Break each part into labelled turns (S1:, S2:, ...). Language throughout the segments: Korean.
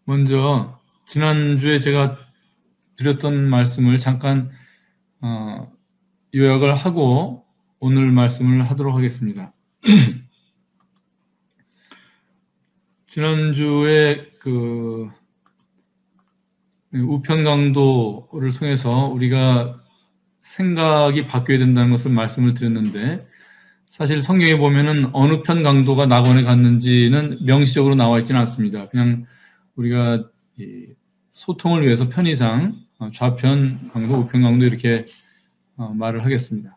S1: 먼저 지난주에 제가 드렸던 말씀을 잠깐 요약을 하고 오늘 말씀을 하도록 하겠습니다. 지난주에 그 우편 강도를 통해서 우리가 생각이 바뀌어야 된다는 것을 말씀을 드렸는데, 사실 성경에 보면은 어느 편 강도가 낙원에 갔는지는 명시적으로 나와 있지는 않습니다. 그냥 우리가 소통을 위해서 편의상 좌편 강도, 우편 강도 이렇게 말을 하겠습니다.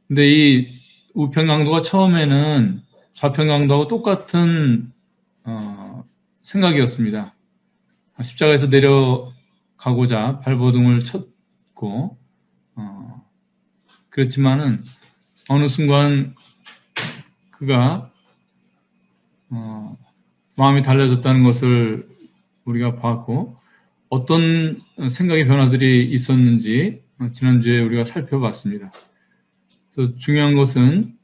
S1: 근데 이 우편 강도가 처음에는 좌편 강도하고 똑같은 생각이었습니다. 십자가에서 내려가고자 발버둥을 쳤고, 그렇지만은 어느 순간 그가 마음이 달라졌다는 것을 우리가 봤고, 어떤 생각의 변화들이 있었는지 지난주에 우리가 살펴봤습니다. 또 중요한 것은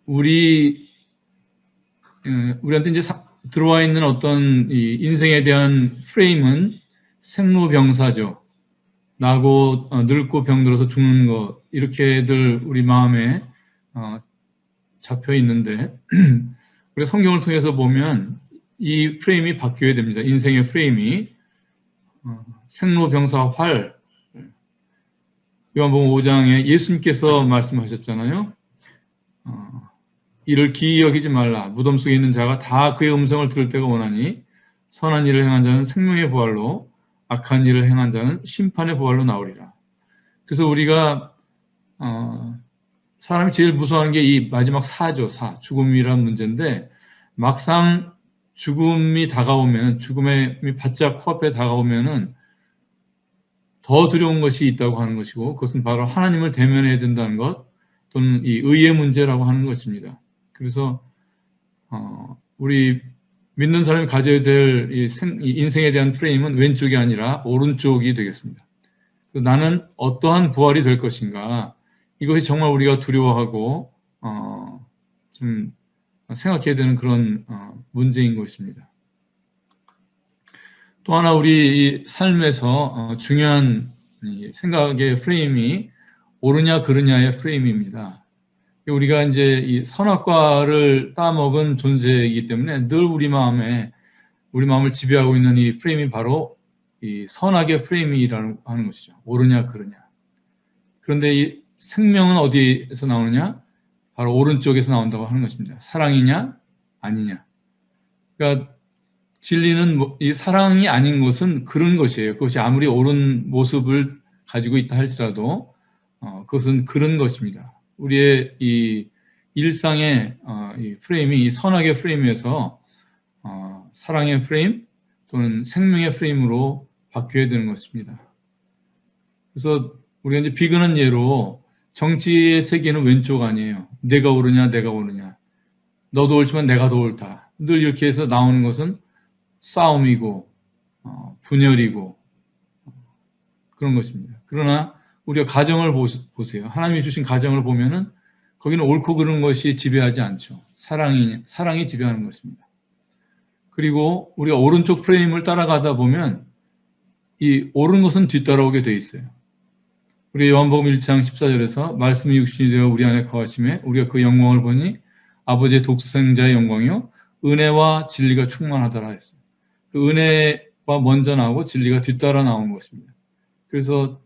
S1: 우리한테 이제 들어와 있는 어떤 이 인생에 대한 프레임은 생로병사죠. 나고 늙고 병들어서 죽는 것, 이렇게들 우리 마음에 잡혀 있는데 우리가 성경을 통해서 보면 이 프레임이 바뀌어야 됩니다. 인생의 프레임이 생로병사 활, 요한복음 5장에 예수님께서 말씀하셨잖아요. 이를 기이 여기지 말라. 무덤 속에 있는 자가 다 그의 음성을 들을 때가 오나니 선한 일을 행한 자는 생명의 부활로, 악한 일을 행한 자는 심판의 부활로 나오리라. 그래서 우리가 사람이 제일 무서워하는 게 이 마지막 사죠. 죽음이라는 문제인데, 막상 죽음이 다가오면, 죽음이 바짝 코앞에 다가오면은 더 두려운 것이 있다고 하는 것이고, 그것은 바로 하나님을 대면해야 된다는 것, 또는 이 의의 문제라고 하는 것입니다. 그래서 우리 믿는 사람이 가져야 될 이 인생에 대한 프레임은 왼쪽이 아니라 오른쪽이 되겠습니다. 나는 어떠한 부활이 될 것인가, 이것이 정말 우리가 두려워하고 좀 생각해야 되는 그런 문제인 것입니다. 또 하나 우리 삶에서 중요한 생각의 프레임이 옳으냐 그르냐의 프레임입니다. 우리가 이제 이 선악과를 따먹은 존재이기 때문에 늘 우리 마음을 지배하고 있는 이 프레임이 바로 이 선악의 프레임이라는 하는 것이죠. 옳으냐 그르냐. 그런데 이 생명은 어디에서 나오느냐? 바로 오른쪽에서 나온다고 하는 것입니다. 사랑이냐 아니냐. 그러니까 진리는 이 사랑이 아닌 것은 그런 것이에요. 그것이 아무리 옳은 모습을 가지고 있다 할지라도 그것은 그런 것입니다. 우리의 이 일상의 이 프레임이 이 선악의 프레임에서 사랑의 프레임 또는 생명의 프레임으로 바뀌어야 되는 것입니다. 그래서 우리가 이제 비근한 예로 정치의 세계는 왼쪽 아니에요. 내가 옳으냐 내가 옳으냐. 너도 옳지만 내가 더 옳다. 늘 이렇게 해서 나오는 것은 싸움이고 분열이고 그런 것입니다. 그러나 우리가 가정을 보세요. 하나님이 주신 가정을 보면은 거기는 옳고 그른 것이 지배하지 않죠. 사랑이 지배하는 것입니다. 그리고 우리가 오른쪽 프레임을 따라가다 보면 이 옳은 것은 뒤따라오게 돼 있어요. 우리 요한복음 1장 14절에서 말씀이 육신이 되어 우리 안에 거하심에 우리가 그 영광을 보니 아버지의 독생자의 영광이요 은혜와 진리가 충만하더라 했어요. 그 은혜가 먼저 나오고 진리가 뒤따라 나오는 것입니다. 그래서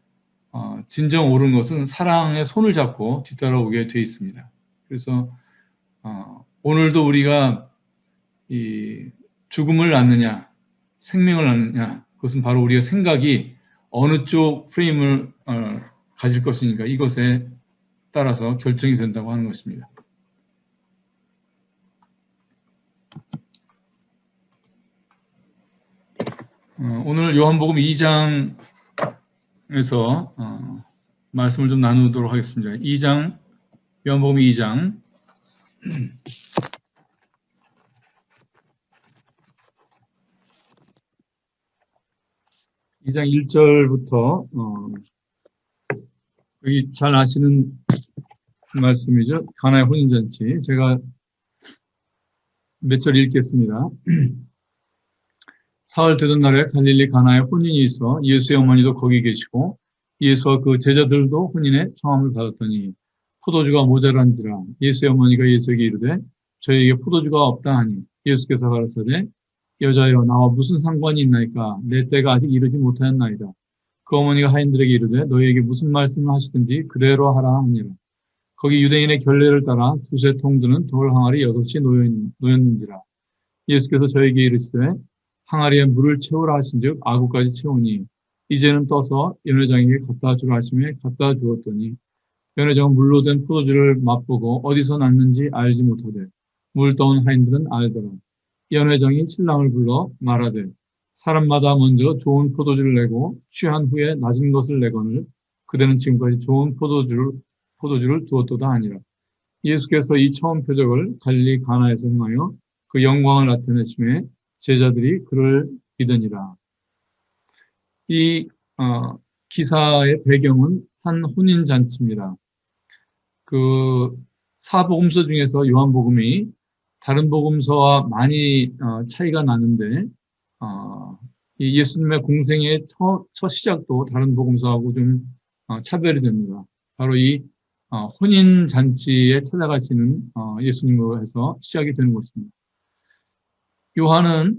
S1: 진정 옳은 것은 사랑의 손을 잡고 뒤따라오게 돼 있습니다. 그래서 오늘도 우리가 이 죽음을 낳느냐 생명을 낳느냐, 그것은 바로 우리의 생각이 어느 쪽 프레임을 가질 것이니까 이것에 따라서 결정이 된다고 하는 것입니다. 오늘 요한복음 2장에서 말씀을 좀 나누도록 하겠습니다. 요한복음 2장 2장 1절부터 여기 잘 아시는 말씀이죠. 가나의 혼인잔치. 제가 몇 절 읽겠습니다. 사흘 되던 날에 갈릴리 가나에 혼인이 있어 예수의 어머니도 거기 계시고 예수와 그 제자들도 혼인의 청함을 받았더니 포도주가 모자란지라. 예수의 어머니가 예수에게 이르되 저희에게 포도주가 없다 하니 예수께서 가라사대 여자여 나와 무슨 상관이 있나이까 내 때가 아직 이르지 못하였나이다. 그 어머니가 하인들에게 이르되 너희에게 무슨 말씀을 하시든지 그대로 하라 하니라. 거기 유대인의 결례를 따라 두세 통 드는 돌 항아리 6이 놓였는지라. 예수께서 저에게 이르시되 항아리에 물을 채우라 하신즉 아구까지 채우니 이제는 떠서 연회장에게 갖다 주라 하시매 갖다 주었더니 연회장은 물로 된 포도주를 맛보고 어디서 났는지 알지 못하되 물 떠온 하인들은 알더라. 연회장이 신랑을 불러 말하되 사람마다 먼저 좋은 포도주를 내고 취한 후에 낮은 것을 내거늘 그대는 지금까지 좋은 포도주를 두었도다 하니라. 예수께서 이 처음 표적을 갈릴리 가나에서 행하여 그 영광을 나타내심에 제자들이 그를 믿으니라. 이 기사의 배경은 한 혼인잔치입니다. 그 사복음서 중에서 요한복음이 다른 복음서와 많이 차이가 나는데 이 예수님의 공생의 첫 시작도 다른 복음서하고 좀 차별이 됩니다. 바로 이 혼인잔치에 찾아가시는 예수님으로 해서 시작이 되는 것입니다. 요한은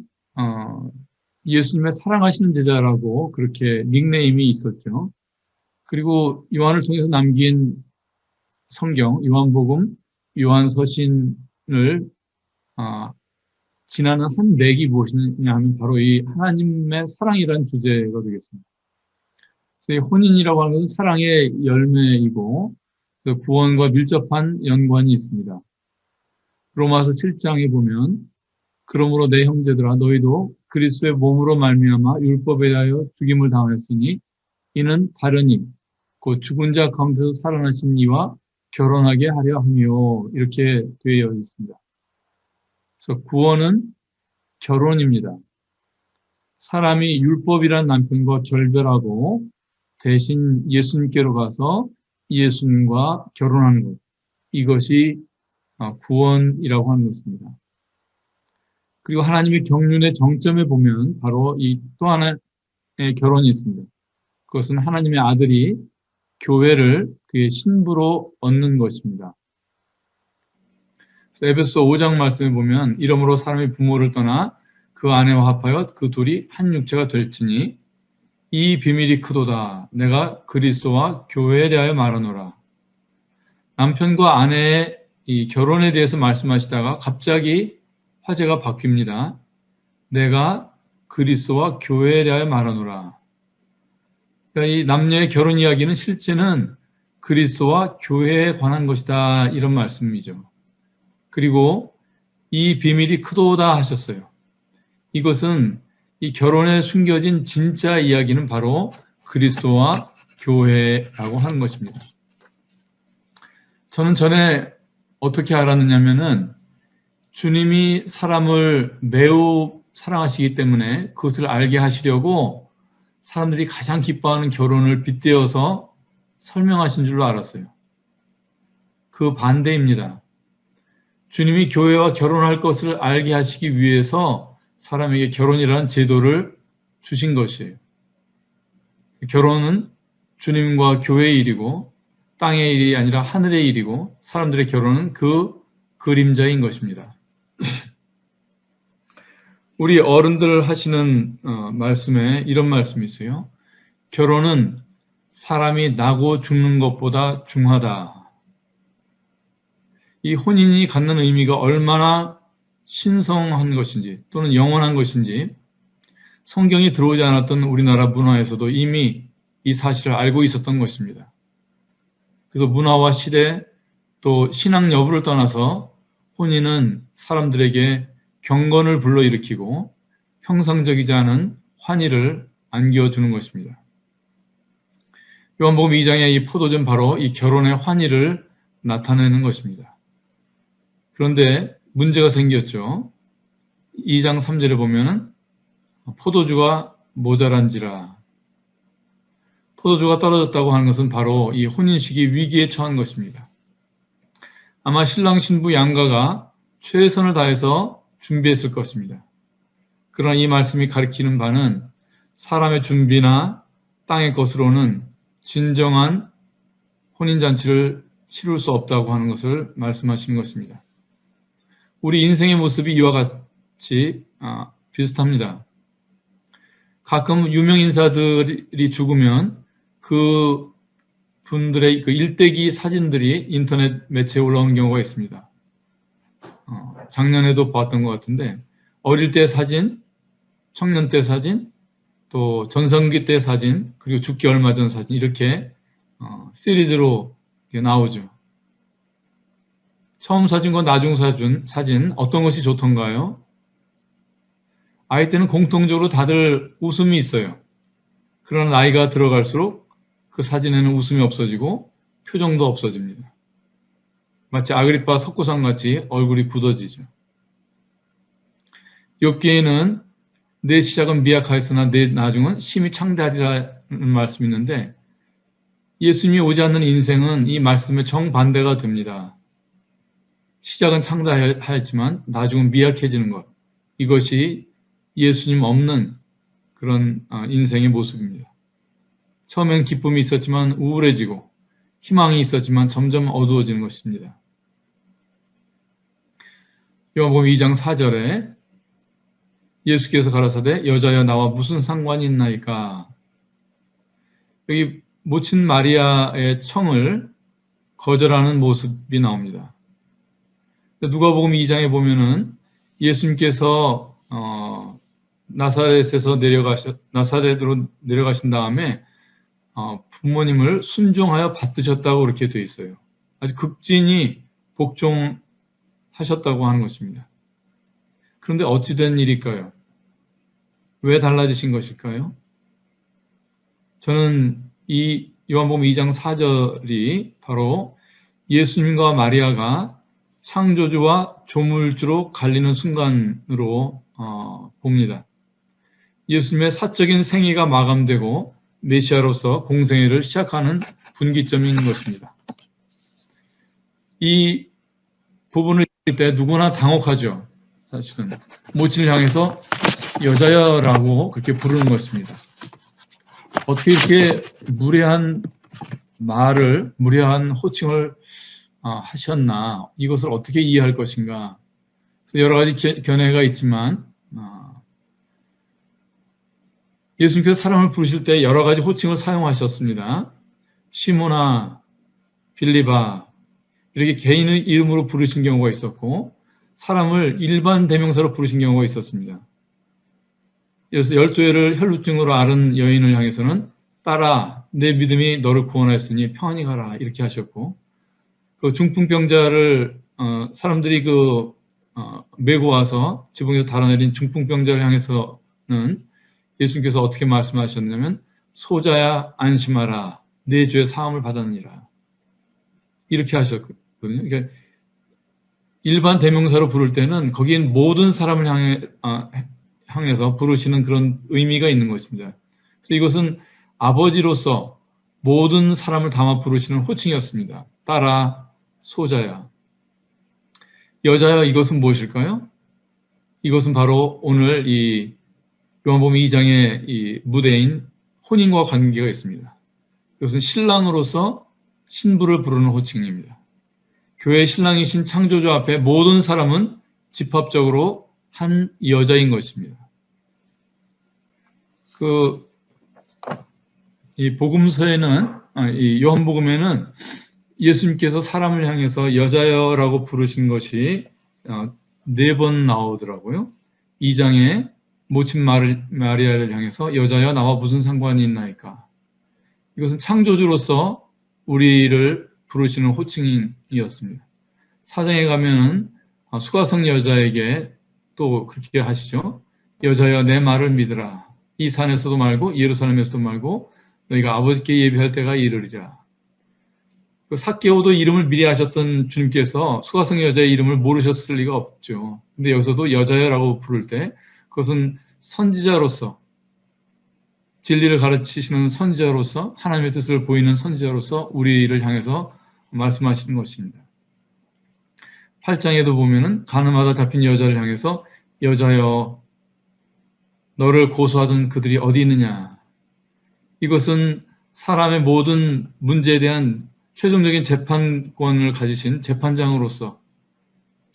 S1: 예수님의 사랑하시는 제자라고 그렇게 닉네임이 있었죠. 그리고 요한을 통해서 남긴 성경, 요한복음, 요한서신을 지나는 한 맥이 무엇이냐 하면 바로 이 하나님의 사랑이라는 주제가 되겠습니다. 그래서 이 혼인이라고 하는 것은 사랑의 열매이고 그 구원과 밀접한 연관이 있습니다. 로마서 7장에 보면 그러므로 내 형제들아 너희도 그리스도의 몸으로 말미암아 율법에 대하여 죽임을 당하였으니 이는 다른 이 곧 죽은 자 가운데서 살아나신 이와 결혼하게 하려 하며 이렇게 되어 있습니다. 그래서 구원은 결혼입니다. 사람이 율법이란 남편과 결별하고 대신 예수님께로 가서 예수님과 결혼하는 것. 이것이 구원이라고 하는 것입니다. 그리고 하나님의 경륜의 정점에 보면 바로 이 또 하나의 결혼이 있습니다. 그것은 하나님의 아들이 교회를 그의 신부로 얻는 것입니다. 에베소 5장 말씀에 보면 이러므로 사람이 부모를 떠나 그 아내와 합하여 그 둘이 한 육체가 될지니 이 비밀이 크도다. 내가 그리스도와 교회에 대하여 말하노라. 남편과 아내의 이 결혼에 대해서 말씀하시다가 갑자기 화제가 바뀝니다. 내가 그리스도와 교회에 대하여 말하노라. 그러니까 이 남녀의 결혼 이야기는 실제는 그리스도와 교회에 관한 것이다. 이런 말씀이죠. 그리고 이 비밀이 크도다 하셨어요. 이것은 이 결혼에 숨겨진 진짜 이야기는 바로 그리스도와 교회라고 하는 것입니다. 저는 전에 어떻게 알았느냐면은 주님이 사람을 매우 사랑하시기 때문에 그것을 알게 하시려고 사람들이 가장 기뻐하는 결혼을 빗대어서 설명하신 줄로 알았어요. 그 반대입니다. 주님이 교회와 결혼할 것을 알게 하시기 위해서 사람에게 결혼이라는 제도를 주신 것이에요. 결혼은 주님과 교회의 일이고 땅의 일이 아니라 하늘의 일이고 사람들의 결혼은 그 그림자인 것입니다. 우리 어른들 하시는 말씀에 이런 말씀이 있어요. 결혼은 사람이 나고 죽는 것보다 중하다. 이 혼인이 갖는 의미가 얼마나 신성한 것인지 또는 영원한 것인지 성경이 들어오지 않았던 우리나라 문화에서도 이미 이 사실을 알고 있었던 것입니다. 그래서 문화와 시대 또 신앙 여부를 떠나서 혼인은 사람들에게 경건을 불러일으키고 평상적이지 않은 환희를 안겨주는 것입니다. 요한복음 2장의 이 포도주는 바로 이 결혼의 환희를 나타내는 것입니다. 그런데 문제가 생겼죠. 2장 3절에 보면 포도주가 모자란지라. 포도주가 떨어졌다고 하는 것은 바로 이 혼인식이 위기에 처한 것입니다. 아마 신랑 신부 양가가 최선을 다해서 준비했을 것입니다. 그러나 이 말씀이 가리키는 바는 사람의 준비나 땅의 것으로는 진정한 혼인잔치를 치룰 수 없다고 하는 것을 말씀하시는 것입니다. 우리 인생의 모습이 이와 같이 비슷합니다. 가끔 유명 인사들이 죽으면 그 분들의 그 일대기 사진들이 인터넷 매체에 올라오는 경우가 있습니다. 작년에도 봤던 것 같은데 어릴 때 사진, 청년 때 사진, 또 전성기 때 사진, 그리고 죽기 얼마 전 사진 이렇게 시리즈로 나오죠. 처음 사진과 나중 사진 어떤 것이 좋던가요? 아이 때는 공통적으로 다들 웃음이 있어요. 그러나 나이가 들어갈수록 그 사진에는 웃음이 없어지고 표정도 없어집니다. 마치 아그리파 석고상 같이 얼굴이 굳어지죠. 욥기에는 내 시작은 미약하였으나 내 나중은 심히 창대하리라는 말씀이 있는데 예수님이 오지 않는 인생은 이 말씀의 정반대가 됩니다. 시작은 창대하였지만 나중은 미약해지는 것. 이것이 예수님 없는 그런 인생의 모습입니다. 처음엔 기쁨이 있었지만 우울해지고 희망이 있었지만 점점 어두워지는 것입니다. 요한복음 2장 4절에 예수께서 가라사대 여자여 나와 무슨 상관이 있나이까. 여기 모친 마리아의 청을 거절하는 모습이 나옵니다. 누가복음 2장에 보면은 예수님께서 나사렛으로 내려가신 다음에 부모님을 순종하여 받드셨다고 그렇게 되어 있어요. 아주 극진히 복종하셨다고 하는 것입니다. 그런데 어찌 된 일일까요? 왜 달라지신 것일까요? 저는 이 요한복음 2장 4절이 바로 예수님과 마리아가 창조주와 조물주로 갈리는 순간으로 봅니다. 예수님의 사적인 생애가 마감되고 메시아로서 공생애를 시작하는 분기점인 것입니다. 이 부분을 읽을 때 누구나 당혹하죠. 사실은 모친을 향해서 여자여라고 그렇게 부르는 것입니다. 어떻게 이렇게 무례한 말을, 무례한 호칭을 하셨나, 이것을 어떻게 이해할 것인가. 여러 가지 견해가 있지만 예수님께서 사람을 부르실 때 여러 가지 호칭을 사용하셨습니다. 시몬아, 빌립아 이렇게 개인의 이름으로 부르신 경우가 있었고 사람을 일반 대명사로 부르신 경우가 있었습니다. 그래서 12해를 혈루증으로 앓은 여인을 향해서는 딸아 내 믿음이 너를 구원하였으니 평안히 가라 이렇게 하셨고 그 중풍병자를 사람들이 메고 와서 지붕에서 달아내린 중풍병자를 향해서는 예수님께서 어떻게 말씀하셨냐면 소자야 안심하라 내 죄의 사함을 받았느니라 이렇게 하셨거든요. 그러니까 일반 대명사로 부를 때는 거기엔 모든 사람을 향해서 부르시는 그런 의미가 있는 것입니다. 그래서 이것은 아버지로서 모든 사람을 담아 부르시는 호칭이었습니다. 딸아, 소자야, 여자야 이것은 무엇일까요? 이것은 바로 오늘 이 요한복음 2장의 이 무대인 혼인과 관계가 있습니다. 이것은 신랑으로서 신부를 부르는 호칭입니다. 교회의 신랑이신 창조주 앞에 모든 사람은 집합적으로 한 여자인 것입니다. 이 복음서에는, 이 요한복음에는 예수님께서 사람을 향해서 여자여라고 부르신 것이 4번 나오더라고요. 2장에 모친 마리아를 향해서 여자여 나와 무슨 상관이 있나이까. 이것은 창조주로서 우리를 부르시는 호칭이었습니다. 4장에 가면은 수가성 여자에게 또 그렇게 하시죠. 여자여 내 말을 믿으라. 이 산에서도 말고 예루살렘에서도 말고 너희가 아버지께 예비할 때가 이르리라. 삭개오도 이름을 미리 하셨던 주님께서 수가성 여자의 이름을 모르셨을 리가 없죠. 근데 여기서도 여자여라고 부를 때 그것은 선지자로서 진리를 가르치시는 선지자로서 하나님의 뜻을 보이는 선지자로서 우리를 향해서 말씀하시는 것입니다. 8장에도 보면은 가늠하다 잡힌 여자를 향해서 여자여 너를 고소하던 그들이 어디 있느냐. 이것은 사람의 모든 문제에 대한 최종적인 재판권을 가지신 재판장으로서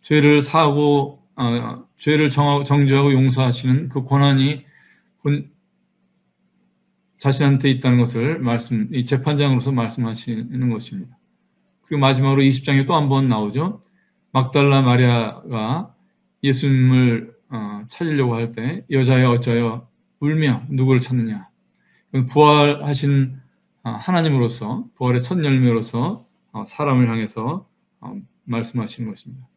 S1: 죄를 사하고 죄를 정죄하고 용서하시는 그 권한이 자신한테 있다는 것을 이 재판장으로서 말씀하시는 것입니다. 그리고 마지막으로 20장에 또 한 번 나오죠. 막달라 마리아가 예수님을 찾으려고 할 때 여자여 어쩌여 울며 누구를 찾느냐. 부활하신 하나님으로서 부활의 첫 열매로서 사람을 향해서 말씀하시는 것입니다.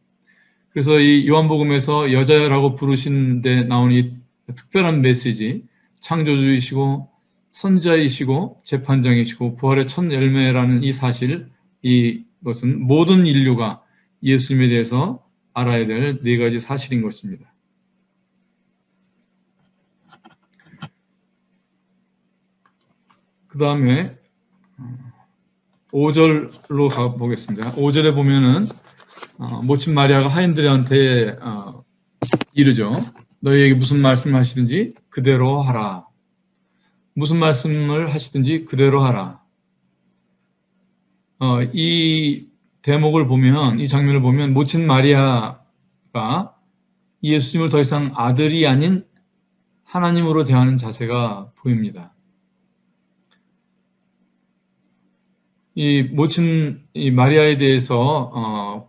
S1: 그래서 이 요한복음에서 여자라고 부르신 데 나오는 이 특별한 메시지, 창조주이시고 선지자이시고 재판장이시고 부활의 첫 열매라는 이 사실, 이것은 모든 인류가 예수님에 대해서 알아야 될 네 가지 사실인 것입니다. 그 다음에 5절로 가보겠습니다. 5절에 보면은 모친 마리아가 하인들한테 이르죠. 너희에게 무슨 말씀을 하시든지 그대로 하라. 무슨 말씀을 하시든지 그대로 하라. 이 대목을 보면, 이 장면을 보면 모친 마리아가 예수님을 더 이상 아들이 아닌 하나님으로 대하는 자세가 보입니다. 이 모친 이 마리아에 대해서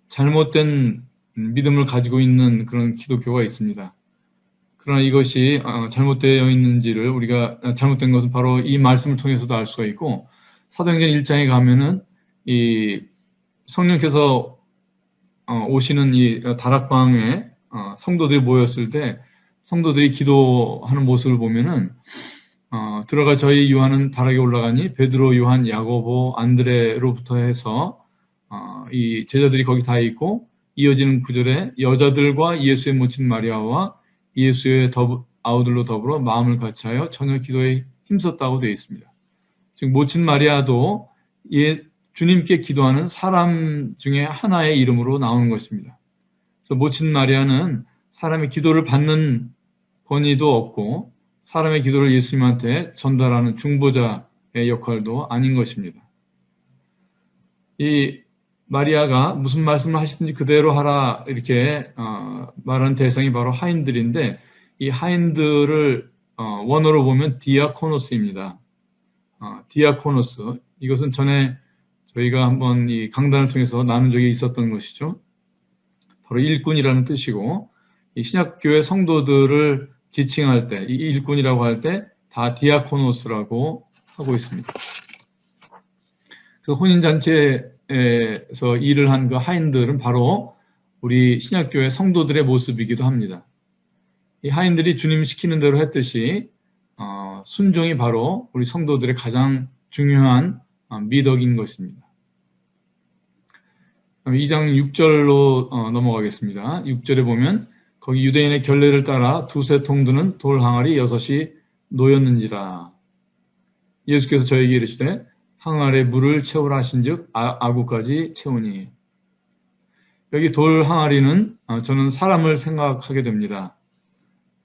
S1: 잘못된 믿음을 가지고 있는 그런 기독교가 있습니다. 그러나 이것이 잘못되어 있는지를 우리가 잘못된 것은 바로 이 말씀을 통해서도 알 수가 있고, 사도행전 1장에 가면은 이 성령께서 오시는 이 다락방에 성도들이 모였을 때 성도들이 기도하는 모습을 보면은 들어가 저희 요한은 다락에 올라가니 베드로, 요한, 야고보, 안드레로부터 해서 이 제자들이 거기 다 있고, 이어지는 구절에 여자들과 예수의 모친 마리아와 예수의 아우들로 더불어 마음을 같이하여 처녀 기도에 힘썼다고 되어 있습니다. 즉 모친 마리아도 주님께 기도하는 사람 중에 하나의 이름으로 나오는 것입니다. 그래서 모친 마리아는 사람의 기도를 받는 권위도 없고 사람의 기도를 예수님한테 전달하는 중보자의 역할도 아닌 것입니다. 이 마리아가 무슨 말씀을 하시든지 그대로 하라 이렇게 말하는 대상이 바로 하인들인데, 이 하인들을 원어로 보면 디아코노스입니다. 디아코노스, 이것은 전에 저희가 한번 이 강단을 통해서 나눈 적이 있었던 것이죠. 바로 일꾼이라는 뜻이고, 이 신약교회 성도들을 지칭할 때, 이 일꾼이라고 할 때 다 디아코노스라고 하고 있습니다. 그 혼인잔치에서 일을 한 그 하인들은 바로 우리 신약교회 성도들의 모습이기도 합니다. 이 하인들이 주님 시키는 대로 했듯이 순종이 바로 우리 성도들의 가장 중요한 미덕인 것입니다. 2장 6절로 넘어가겠습니다. 6절에 보면 거기 유대인의 결례를 따라 두세 통 드는 돌 항아리 6이 놓였는지라. 예수께서 저에게 이르시되 항아리에 물을 채우라 하신즉 아구까지 채우니. 여기 돌 항아리는 저는 사람을 생각하게 됩니다.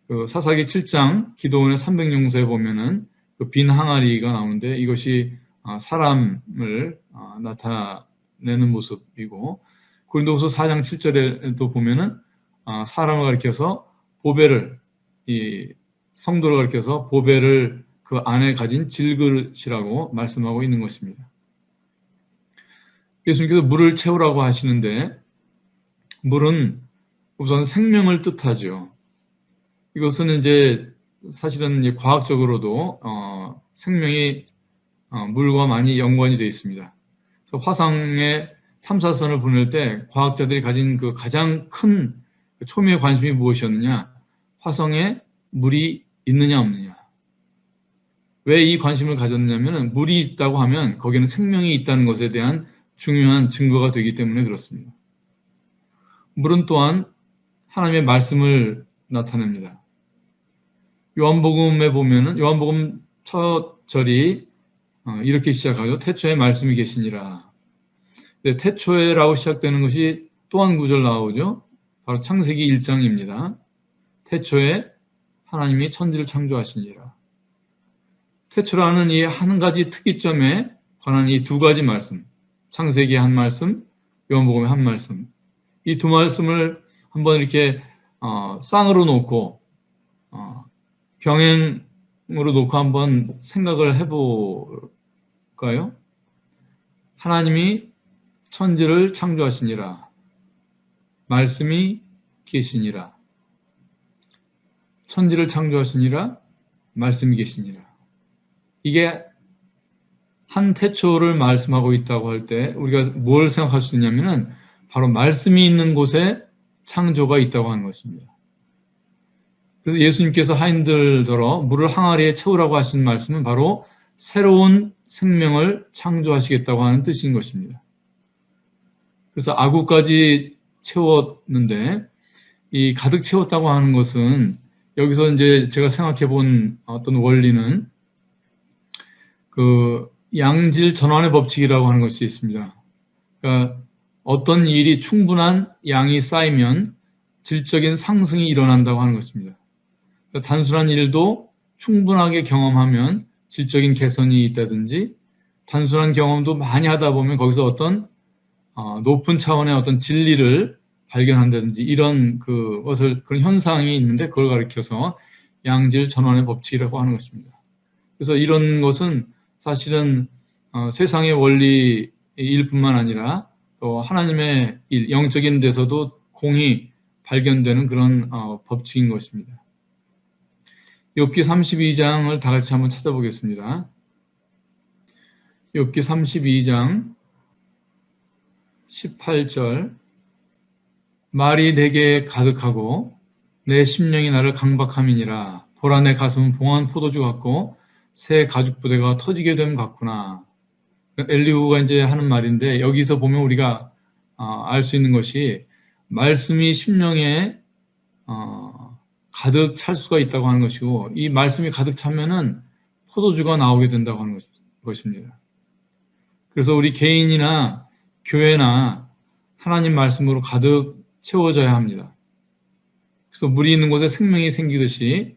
S1: 그 사사기 7장 기도원의 300용서에 보면은 그 빈 항아리가 나오는데 이것이 사람을 나타내는 모습이고, 고린도후서 4장 7절에도 보면은 사람을 가리켜서 보배를, 이 성도를 가리켜서 보배를 그 안에 가진 질그릇이라고 말씀하고 있는 것입니다. 예수님께서 물을 채우라고 하시는데, 물은 우선 생명을 뜻하죠. 이것은 이제 사실은 이제 과학적으로도 생명이 물과 많이 연관이 되어 있습니다. 그래서 화성에 탐사선을 보낼 때 과학자들이 가진 그 가장 큰 초미의 관심이 무엇이었느냐? 화성에 물이 있느냐 없느냐. 왜 이 관심을 가졌냐면 물이 있다고 하면 거기는 생명이 있다는 것에 대한 중요한 증거가 되기 때문에 그렇습니다. 물은 또한 하나님의 말씀을 나타냅니다. 요한복음에 보면은 요한복음 첫 절이 이렇게 시작하죠. 태초에 말씀이 계시니라. 태초에라고 시작되는 것이 또 한 구절 나오죠. 바로 창세기 1장입니다. 태초에 하나님이 천지를 창조하시니라. 태초라는 이 한 가지 특이점에 관한 이 두 가지 말씀, 창세기 한 말씀, 요한복음의 한 말씀, 이 두 말씀을 한번 이렇게 쌍으로 놓고 병행으로 놓고 한번 생각을 해볼까요? 하나님이 천지를 창조하시니라. 말씀이 계시니라. 천지를 창조하시니라. 말씀이 계시니라. 이게 한 태초를 말씀하고 있다고 할 때 우리가 뭘 생각할 수 있냐면은 바로 말씀이 있는 곳에 창조가 있다고 하는 것입니다. 그래서 예수님께서 하인들더러 물을 항아리에 채우라고 하신 말씀은 바로 새로운 생명을 창조하시겠다고 하는 뜻인 것입니다. 그래서 아구까지 채웠는데 이 가득 채웠다고 하는 것은 여기서 이제 제가 생각해 본 어떤 원리는 그 양질 전환의 법칙이라고 하는 것이 있습니다. 그러니까 어떤 일이 충분한 양이 쌓이면 질적인 상승이 일어난다고 하는 것입니다. 그러니까 단순한 일도 충분하게 경험하면 질적인 개선이 있다든지 단순한 경험도 많이 하다 보면 거기서 어떤 높은 차원의 어떤 진리를 발견한다든지 이런 그런 현상이 있는데 그걸 가리켜서 양질 전환의 법칙이라고 하는 것입니다. 그래서 이런 것은 사실은 세상의 원리일 뿐만 아니라 또 하나님의 일, 영적인 데서도 공히 발견되는 그런 법칙인 것입니다. 욥기 32장을 다 같이 한번 찾아보겠습니다. 욥기 32장 18절 말이 내게 가득하고 내 심령이 나를 강박함이니라. 보라 내 가슴은 봉한 포도주 같고 새 가죽 부대가 터지게 됨 같구나. 엘리후가 이제 하는 말인데 여기서 보면 우리가 알 수 있는 것이 말씀이 심령에 가득 찰 수가 있다고 하는 것이고 이 말씀이 가득 차면은 포도주가 나오게 된다고 하는 것입니다. 그래서 우리 개인이나 교회나 하나님 말씀으로 가득 채워져야 합니다. 그래서 물이 있는 곳에 생명이 생기듯이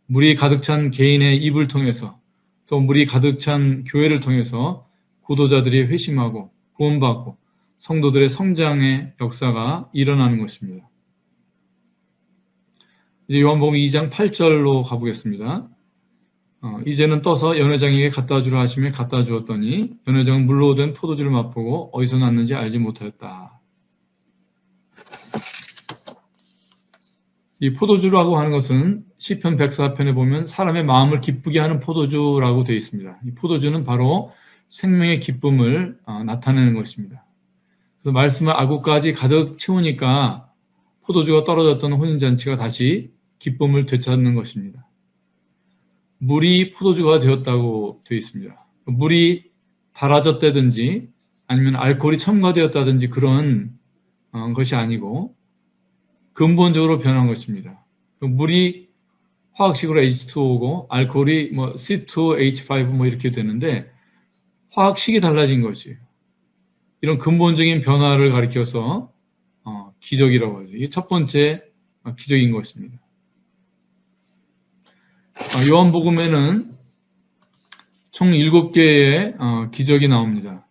S1: 물이 가득 찬 개인의 입을 통해서 또 물이 가득 찬 교회를 통해서 구도자들이 회심하고 구원받고 성도들의 성장의 역사가 일어나는 것입니다. 이제 요한복음 2장 8절로 가보겠습니다. 이제는 떠서 연회장에게 갖다 주라 하시며 갖다 주었더니 연회장은 물로 된 포도주를 맛보고 어디서 났는지 알지 못하였다. 이 포도주라고 하는 것은 시편 104편에 보면 사람의 마음을 기쁘게 하는 포도주라고 되어 있습니다. 이 포도주는 바로 생명의 기쁨을 나타내는 것입니다. 그래서 말씀을 아구까지 가득 채우니까 포도주가 떨어졌던 혼인잔치가 다시 기쁨을 되찾는 것입니다. 물이 포도주가 되었다고 되어 있습니다. 물이 달아졌다든지 아니면 알코올이 첨가되었다든지 그런 것이 아니고 근본적으로 변한 것입니다. 물이 화학식으로 H2O고 알코올이 C2H5 이렇게 되는데 화학식이 달라진 것이에요. 이런 근본적인 변화를 가리켜서 기적이라고 하죠. 이게 첫 번째 기적인 것입니다. 요한복음에는 총 7개의 기적이 나옵니다.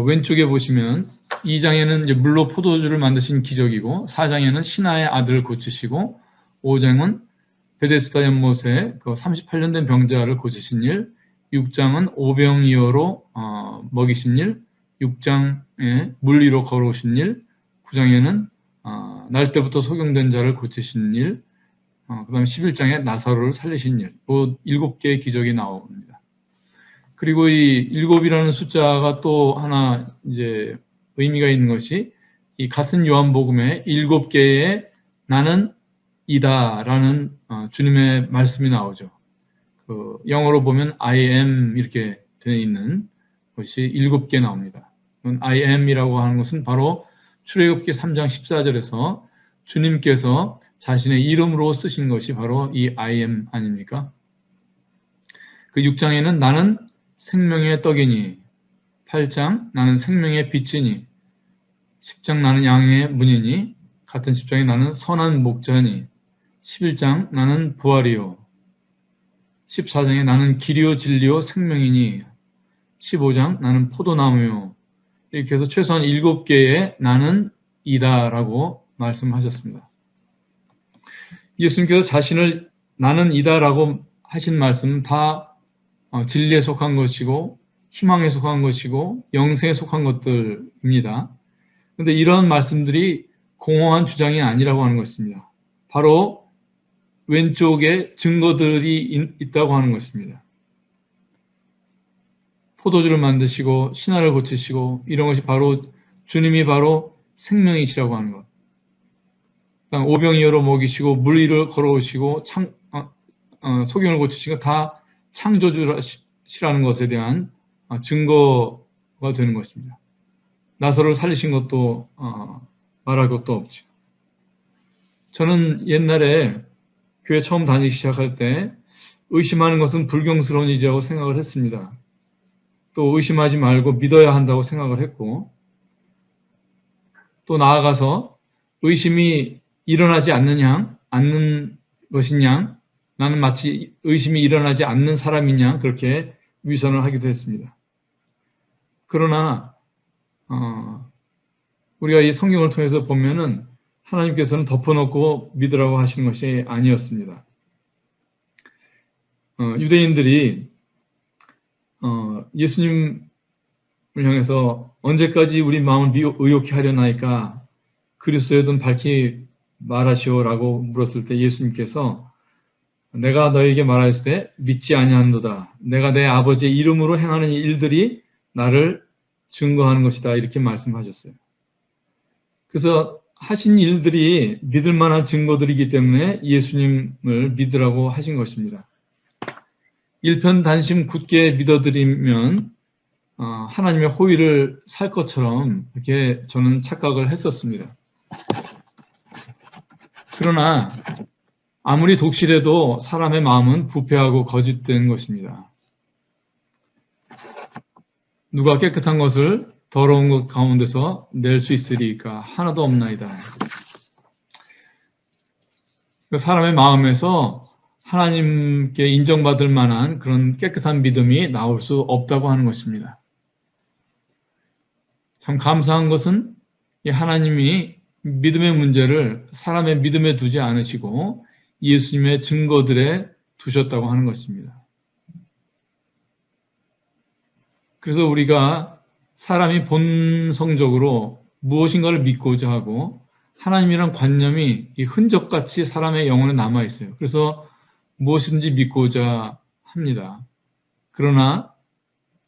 S1: 왼쪽에 보시면 2장에는 이제 물로 포도주를 만드신 기적이고 4장에는 신하의 아들을 고치시고 5장은 베데스다 연못에 그 38년 된 병자를 고치신 일, 6장은 오병이어로 먹이신 일, 6장에 물 위로 걸어오신 일, 9장에는 날 때부터 소경된 자를 고치신 일, 그 다음에 11장에 나사로를 살리신 일, 그 7개의 기적이 나옵니다. 그리고 이 7이라는 숫자가 또 하나 이제 의미가 있는 것이 이 같은 요한복음에 7개의 나는 이다라는 주님의 말씀이 나오죠. 영어로 보면 I am 이렇게 되어 있는 것이 7개 나옵니다. I am이라고 하는 것은 바로 출애굽기 3장 14절에서 주님께서 자신의 이름으로 쓰신 것이 바로 이 I am 아닙니까? 그 6장에는 나는 생명의 떡이니, 8장 나는 생명의 빛이니, 10장 나는 양의 문이니, 같은 10장에 나는 선한 목자니, 11장 나는 부활이요, 14장에 나는 길이요 진리요 생명이니, 15장 나는 포도나무요. 이렇게 해서 최소한 7개의 나는 이다라고 말씀하셨습니다. 예수님께서 자신을 나는 이다라고 하신 말씀은 다 진리에 속한 것이고 희망에 속한 것이고 영생에 속한 것들입니다. 그런데 이런 말씀들이 공허한 주장이 아니라고 하는 것입니다. 바로 왼쪽에 증거들이 있다고 하는 것입니다. 포도주를 만드시고 신화를 고치시고 이런 것이 바로 주님이 바로 생명이시라고 하는 것. 오병이어로 먹이시고 물 위를 걸어오시고 소경을 고치시고 다 창조주시라는 것에 대한 증거가 되는 것입니다. 나사로를 살리신 것도 말할 것도 없죠. 저는 옛날에 교회 처음 다니기 시작할 때 의심하는 것은 불경스러운 일이라고 생각을 했습니다. 또 의심하지 말고 믿어야 한다고 생각을 했고, 또 나아가서 의심이 일어나지 않는 것이냐, 나는 마치 의심이 일어나지 않는 사람이냐, 그렇게 위선을 하기도 했습니다. 그러나 우리가 이 성경을 통해서 보면은 하나님께서는 덮어놓고 믿으라고 하시는 것이 아니었습니다. 유대인들이 예수님을 향해서 언제까지 우리 마음을 의욕케 하려나이까 그리스도여든 밝히 말하시오라고 물었을 때 예수님께서 내가 너에게 말하였을 때 믿지 아니하는도다. 내가 내 아버지의 이름으로 행하는 일들이 나를 증거하는 것이다. 이렇게 말씀하셨어요. 그래서 하신 일들이 믿을 만한 증거들이기 때문에 예수님을 믿으라고 하신 것입니다. 일편단심 굳게 믿어드리면 하나님의 호의를 살 것처럼 이렇게 저는 착각을 했었습니다. 그러나 아무리 독실해도 사람의 마음은 부패하고 거짓된 것입니다. 누가 깨끗한 것을 더러운 것 가운데서 낼 수 있으리까 하나도 없나이다. 사람의 마음에서 하나님께 인정받을 만한 그런 깨끗한 믿음이 나올 수 없다고 하는 것입니다. 참 감사한 것은 하나님이 믿음의 문제를 사람의 믿음에 두지 않으시고 예수님의 증거들에 두셨다고 하는 것입니다. 그래서 우리가 사람이 본성적으로 무엇인가를 믿고자 하고 하나님이란 관념이 이 흔적같이 사람의 영혼에 남아있어요. 그래서 무엇이든지 믿고자 합니다. 그러나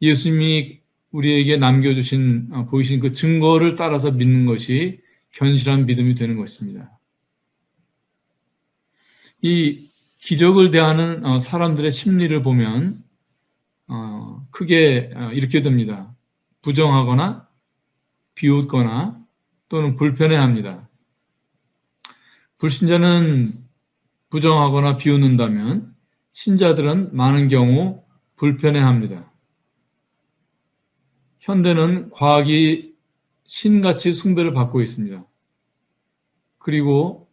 S1: 예수님이 우리에게 남겨주신, 보이신 그 증거를 따라서 믿는 것이 견실한 믿음이 되는 것입니다. 이 기적을 대하는 사람들의 심리를 보면 크게 이렇게 됩니다. 부정하거나 비웃거나 또는 불편해합니다. 불신자는 부정하거나 비웃는다면 신자들은 많은 경우 불편해합니다. 현대는 과학이 신같이 숭배를 받고 있습니다. 그리고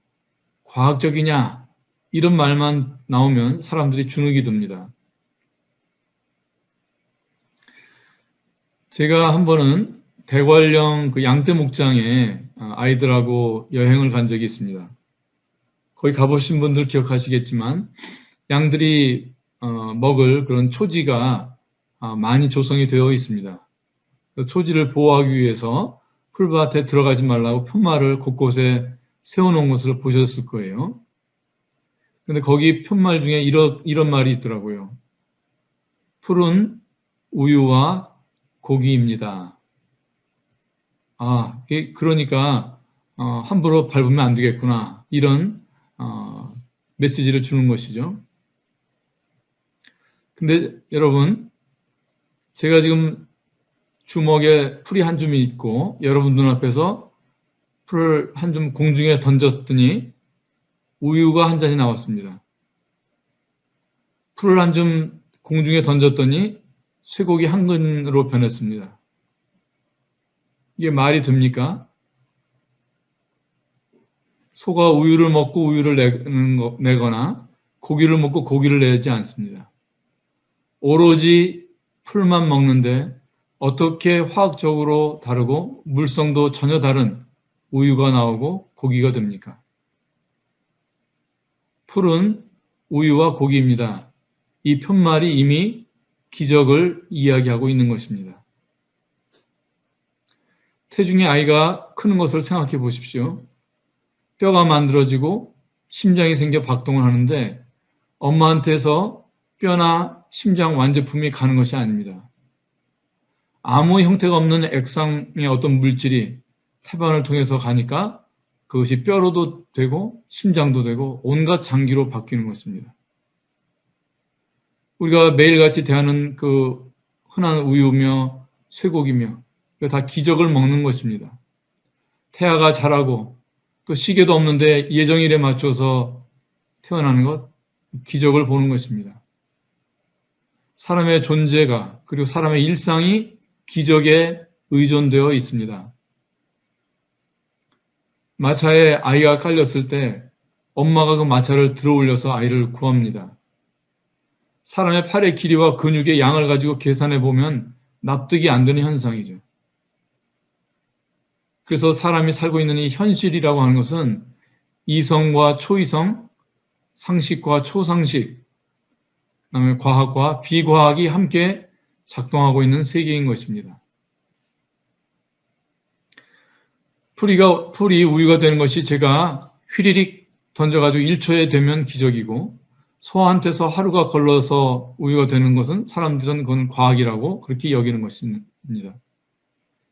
S1: 과학적이냐 이런 말만 나오면 사람들이 주눅이 듭니다. 제가 한 번은 대관령 그 양떼 목장에 아이들하고 여행을 간 적이 있습니다. 거기 가보신 분들 기억하시겠지만 양들이 먹을 그런 초지가 많이 조성이 되어 있습니다. 초지를 보호하기 위해서 풀밭에 들어가지 말라고 편말을 곳곳에 세워놓은 것을 보셨을 거예요. 근데 거기 편말 중에 이런 말이 있더라고요. 풀은 우유와 고기입니다. 그러니까 함부로 밟으면 안 되겠구나. 이런 메시지를 주는 것이죠. 근데 여러분, 제가 지금 주먹에 풀이 한 줌이 있고 여러분 눈앞에서 풀을 한 줌 공중에 던졌더니 우유가 한 잔이 나왔습니다. 풀을 한 줌 공중에 던졌더니 쇠고기 한 근으로 변했습니다. 이게 말이 됩니까? 소가 우유를 먹고 우유를 내거나 고기를 먹고 고기를 내지 않습니다. 오로지 풀만 먹는데 어떻게 화학적으로 다르고 물성도 전혀 다른 우유가 나오고 고기가 됩니까? 풀은 우유와 고기입니다. 이 편말이 이미 기적을 이야기하고 있는 것입니다. 태중의 아이가 크는 것을 생각해 보십시오. 뼈가 만들어지고 심장이 생겨 박동을 하는데 엄마한테서 뼈나 심장 완제품이 가는 것이 아닙니다. 아무 형태가 없는 액상의 어떤 물질이 태반을 통해서 가니까 그것이 뼈로도 되고 심장도 되고 온갖 장기로 바뀌는 것입니다. 우리가 매일같이 대하는 그 흔한 우유며 쇠고기며 다 기적을 먹는 것입니다. 태아가 자라고 또 시계도 없는데 예정일에 맞춰서 태어나는 것, 기적을 보는 것입니다. 사람의 존재가 그리고 사람의 일상이 기적에 의존되어 있습니다. 마차에 아이가 깔렸을 때 엄마가 그 마차를 들어올려서 아이를 구합니다. 사람의 팔의 길이와 근육의 양을 가지고 계산해 보면 납득이 안 되는 현상이죠. 그래서 사람이 살고 있는 이 현실이라고 하는 것은 이성과 초이성, 상식과 초상식, 그다음에 과학과 비과학이 함께 작동하고 있는 세계인 것입니다. 풀이 우유가 되는 것이 제가 휘리릭 던져가지고 1초에 되면 기적이고 소한테서 하루가 걸러서 우유가 되는 것은 사람들은 그건 과학이라고 그렇게 여기는 것입니다.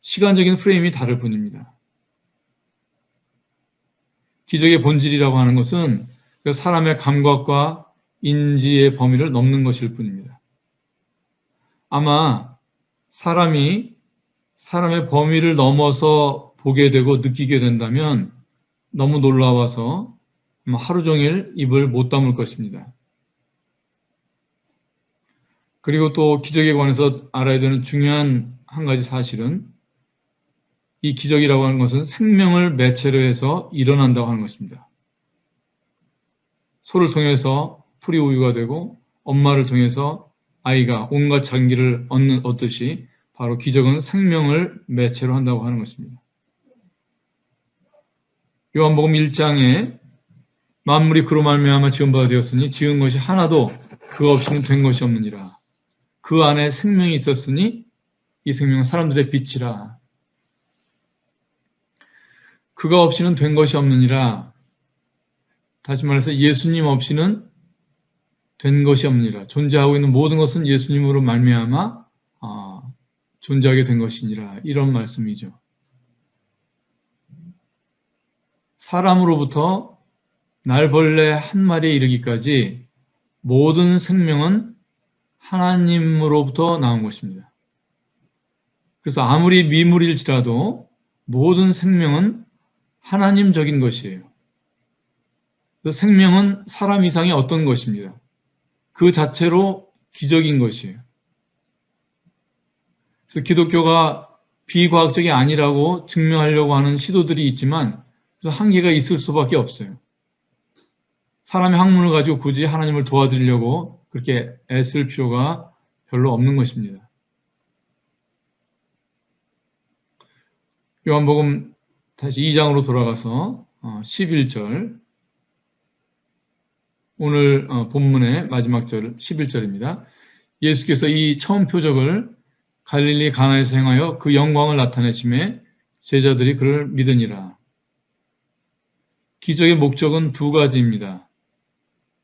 S1: 시간적인 프레임이 다를 뿐입니다. 기적의 본질이라고 하는 것은 사람의 감각과 인지의 범위를 넘는 것일 뿐입니다. 아마 사람이 사람의 범위를 넘어서 보게 되고 느끼게 된다면 너무 놀라워서 하루 종일 입을 못 다물 것입니다. 그리고 또 기적에 관해서 알아야 되는 중요한 한 가지 사실은 이 기적이라고 하는 것은 생명을 매체로 해서 일어난다고 하는 것입니다. 소를 통해서 풀이 우유가 되고 엄마를 통해서 아이가 온갖 장기를 얻듯이 바로 기적은 생명을 매체로 한다고 하는 것입니다. 요한복음 1장에 만물이 그로 말미암아 지은 바 되었으니 지은 것이 하나도 그 없이는 된 것이 없느니라. 그 안에 생명이 있었으니 이 생명은 사람들의 빛이라. 그가 없이는 된 것이 없느니라. 다시 말해서 예수님 없이는 된 것이 없느니라. 존재하고 있는 모든 것은 예수님으로 말미암아 존재하게 된 것이니라. 이런 말씀이죠. 사람으로부터 날벌레 한 마리에 이르기까지 모든 생명은 하나님으로부터 나온 것입니다. 그래서 아무리 미물일지라도 모든 생명은 하나님적인 것이에요. 그 생명은 사람 이상의 어떤 것입니다. 그 자체로 기적인 것이에요. 그래서 기독교가 비과학적이 아니라고 증명하려고 하는 시도들이 있지만 한계가 있을 수밖에 없어요. 사람의 학문을 가지고 굳이 하나님을 도와드리려고 그렇게 애쓸 필요가 별로 없는 것입니다. 요한복음 다시 2장으로 돌아가서 11절 오늘 본문의 마지막 절 11절입니다. 예수께서 이 처음 표적을 갈릴리 가나에서 행하여 그 영광을 나타내심에 제자들이 그를 믿으니라. 기적의 목적은 두 가지입니다.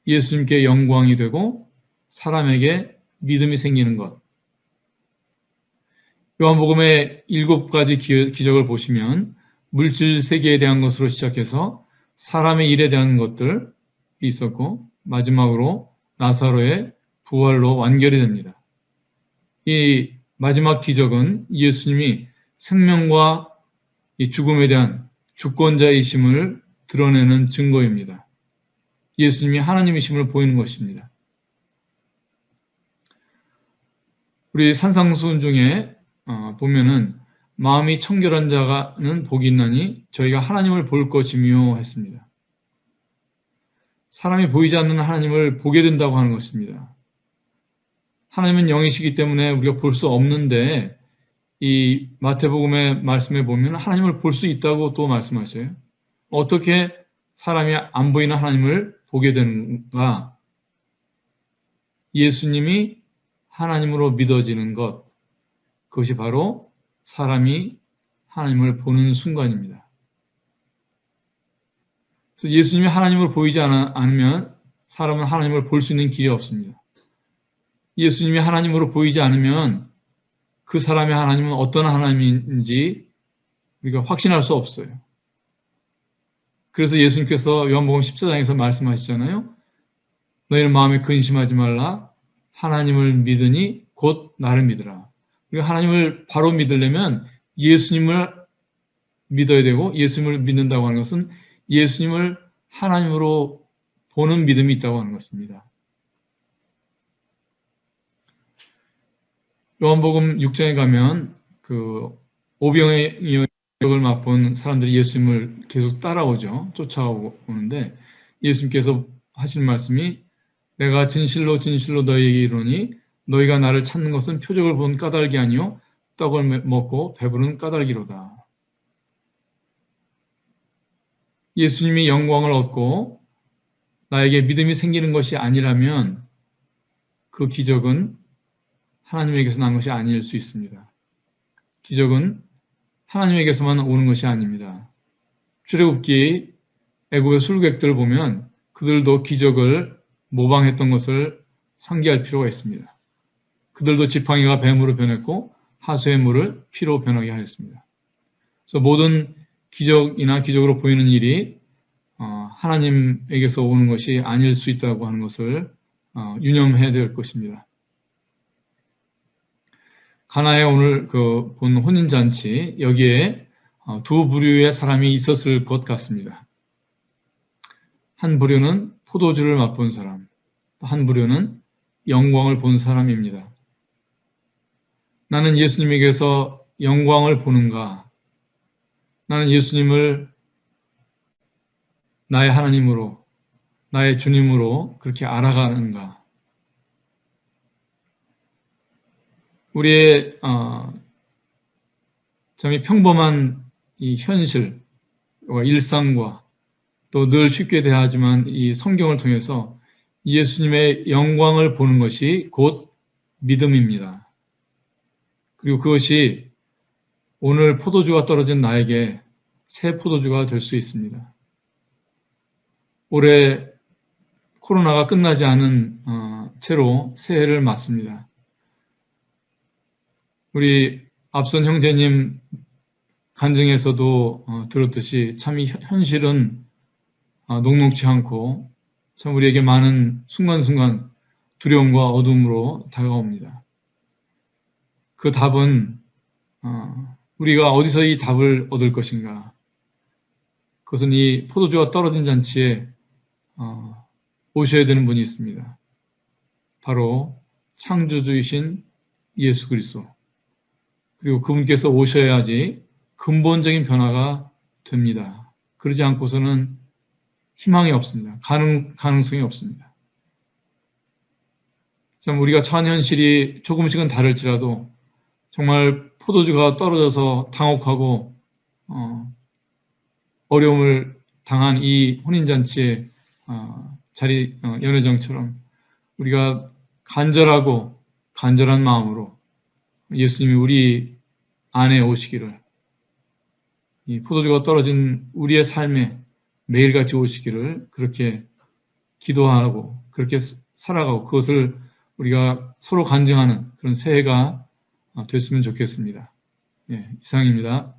S1: 예수님께 영광이 되고 사람에게 믿음이 생기는 것. 요한복음의 7가지 기적을 보시면 물질 세계에 대한 것으로 시작해서 사람의 일에 대한 것들이 있었고 마지막으로 나사로의 부활로 완결이 됩니다. 이 마지막 기적은 예수님이 생명과 이 죽음에 대한 주권자이심을 드러내는 증거입니다. 예수님이 하나님이심을 보이는 것입니다. 우리 산상수훈 중에 보면은 마음이 청결한 자가는 복이 있나니 저희가 하나님을 볼 것이며 했습니다. 사람이 보이지 않는 하나님을 보게 된다고 하는 것입니다. 하나님은 영이시기 때문에 우리가 볼 수 없는데 이 마태복음의 말씀에 보면 하나님을 볼 수 있다고 또 말씀하셔요. 어떻게 사람이 안 보이는 하나님을 보게 되는가? 예수님이 하나님으로 믿어지는 것, 그것이 바로 사람이 하나님을 보는 순간입니다. 그래서 예수님이 하나님으로 보이지 않으면 사람은 하나님을 볼 수 있는 길이 없습니다. 예수님이 하나님으로 보이지 않으면 그 사람의 하나님은 어떤 하나님인지 우리가 확신할 수 없어요. 그래서 예수님께서 요한복음 14장에서 말씀하시잖아요. 너희는 마음에 근심하지 말라. 하나님을 믿으니 곧 나를 믿으라. 우리가 하나님을 바로 믿으려면 예수님을 믿어야 되고, 예수님을 믿는다고 하는 것은 예수님을 하나님으로 보는 믿음이 있다고 하는 것입니다. 요한복음 6장에 가면 그 오병이어의 역을 맛본 사람들이 예수님을 계속 따라오죠. 쫓아오는데 예수님께서 하신 말씀이 내가 진실로 진실로 너희에게 이르노니 너희가 나를 찾는 것은 표적을 본 까닭이 아니요 떡을 먹고 배부른 까닭이로다. 예수님이 영광을 얻고 나에게 믿음이 생기는 것이 아니라면 그 기적은 하나님에게서 난 것이 아닐 수 있습니다. 기적은 하나님에게서만 오는 것이 아닙니다. 출애굽기 애국의 술객들을 보면 그들도 기적을 모방했던 것을 상기할 필요가 있습니다. 그들도 지팡이가 뱀으로 변했고 하수의 물을 피로 변하게 하였습니다. 그래서 모든 기적이나 기적으로 보이는 일이 하나님에게서 오는 것이 아닐 수 있다고 하는 것을 유념해야 될 것입니다. 가나에 오늘 본 혼인잔치, 여기에 두 부류의 사람이 있었을 것 같습니다. 한 부류는 포도주를 맛본 사람, 한 부류는 영광을 본 사람입니다. 나는 예수님에게서 영광을 보는가? 나는 예수님을 나의 하나님으로, 나의 주님으로 그렇게 알아가는가? 우리의 참 평범한 이 현실, 일상과 또 늘 쉽게 대하지만 이 성경을 통해서 예수님의 영광을 보는 것이 곧 믿음입니다. 그리고 그것이 오늘 포도주가 떨어진 나에게 새 포도주가 될 수 있습니다. 올해 코로나가 끝나지 않은 채로 새해를 맞습니다. 우리 앞선 형제님 간증에서도 들었듯이 참 이 현실은 녹록지 않고 참 우리에게 많은 순간순간 두려움과 어둠으로 다가옵니다. 그 답은 우리가 어디서 이 답을 얻을 것인가? 그것은 이 포도주가 떨어진 잔치에 오셔야 되는 분이 있습니다. 바로 창조주이신 예수 그리스도. 그리고 그분께서 오셔야지 근본적인 변화가 됩니다. 그러지 않고서는 희망이 없습니다. 가능성이 없습니다. 참 우리가 처한 현실이 조금씩은 다를지라도 정말 포도주가 떨어져서 당혹하고 어려움을 당한 이 혼인잔치의 연회장처럼 우리가 간절한 마음으로 예수님이 우리 안에 오시기를, 이 포도주가 떨어진 우리의 삶에 매일같이 오시기를 그렇게 기도하고 그렇게 살아가고 그것을 우리가 서로 간증하는 그런 새해가 됐으면 좋겠습니다. 예, 이상입니다.